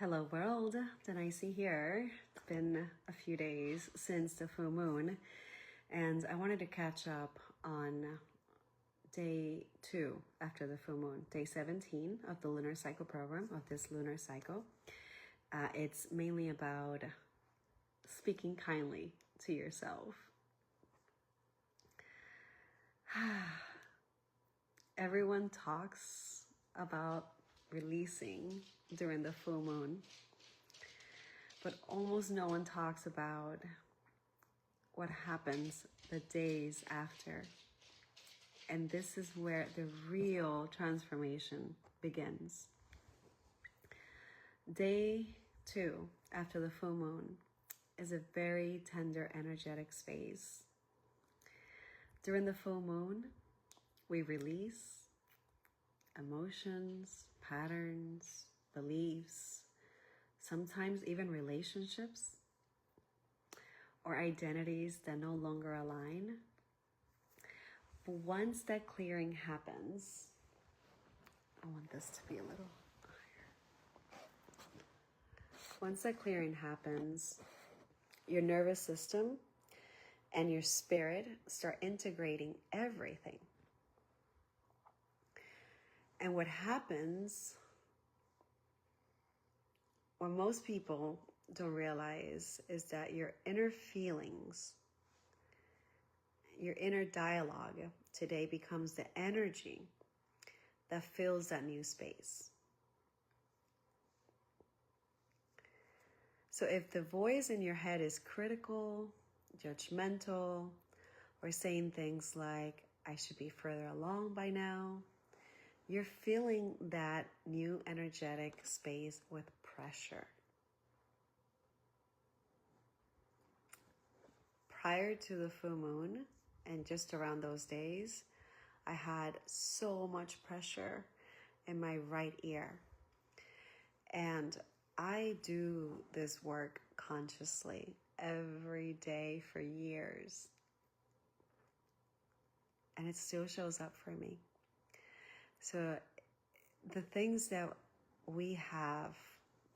Hello world, Denise here. It's been a few days since the full moon and I wanted to catch up on day 2 after the full moon, day 17 of the Lunar Cycle Program, of this lunar cycle. It's mainly about speaking kindly to yourself. Everyone talks about releasing during the full moon, but almost no one talks about what happens the days after. And this is where the real transformation begins. Day 2 after the full moon is a very tender energetic space. During the full moon, we release emotions, patterns, beliefs, sometimes even relationships or identities that no longer align. But once that clearing happens, I want this to be a little higher. Once that clearing happens, your nervous system and your spirit start integrating everything. And what happens, what most people don't realize, is that your inner feelings, your inner dialogue today becomes the energy that fills that new space. So if the voice in your head is critical, judgmental, or saying things like, I should be further along by now, you're filling that new energetic space with pressure. Prior to the full moon, and just around those days, I had so much pressure in my right ear. And I do this work consciously every day for years. And it still shows up for me. So the things that we have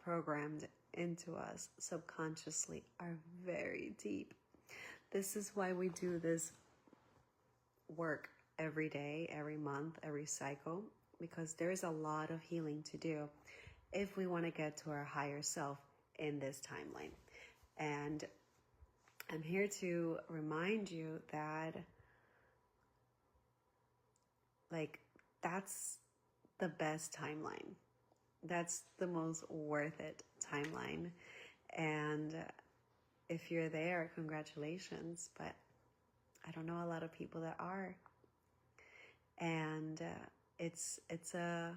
programmed into us subconsciously are very deep. This is why we do this work every day, every month, every cycle, because there is a lot of healing to do if we want to get to our higher self in this timeline. And I'm here to remind you that, that's the best timeline. That's the most worth it timeline. And if you're there, congratulations. But I don't know a lot of people that are. And it's a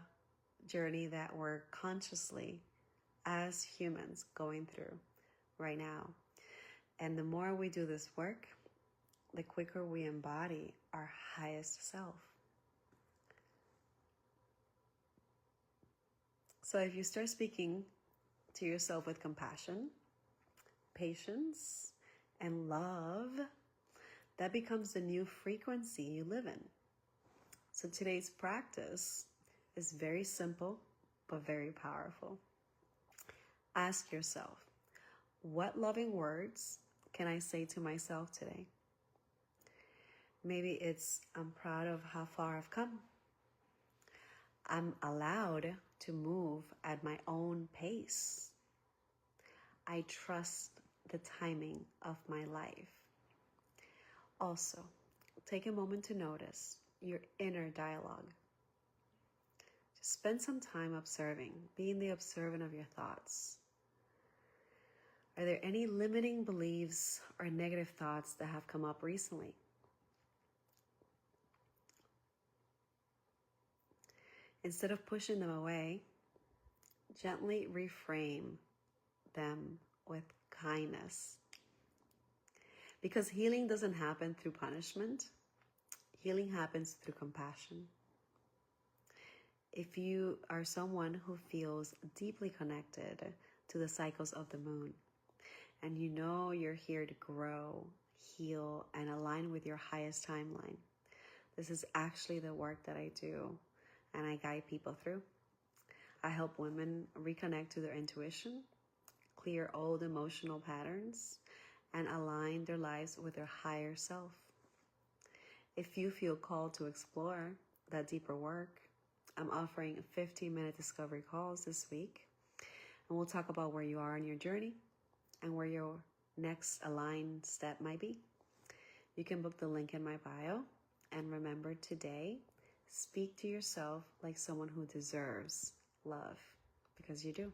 journey that we're consciously, as humans, going through right now. And the more we do this work, the quicker we embody our highest self. So if you start speaking to yourself with compassion, patience, and love, that becomes the new frequency you live in. So today's practice is very simple, but very powerful. Ask yourself, what loving words can I say to myself today? Maybe it's, I'm proud of how far I've come. I'm allowed to move at my own pace. I trust the timing of my life. Also, take a moment to notice your inner dialogue. Just spend some time observing, being the observant of your thoughts. Are there any limiting beliefs or negative thoughts that have come up recently? Instead of pushing them away, gently reframe them with kindness. Because healing doesn't happen through punishment. Healing happens through compassion. If you are someone who feels deeply connected to the cycles of the moon, and you know you're here to grow, heal, and align with your highest timeline, this is actually the work that I do and I guide people through. I help women reconnect to their intuition, clear old emotional patterns, and align their lives with their higher self. If you feel called to explore that deeper work, I'm offering 15-minute discovery calls this week, and we'll talk about where you are on your journey and where your next aligned step might be. You can book the link in my bio. And remember today, speak to yourself like someone who deserves love, because you do.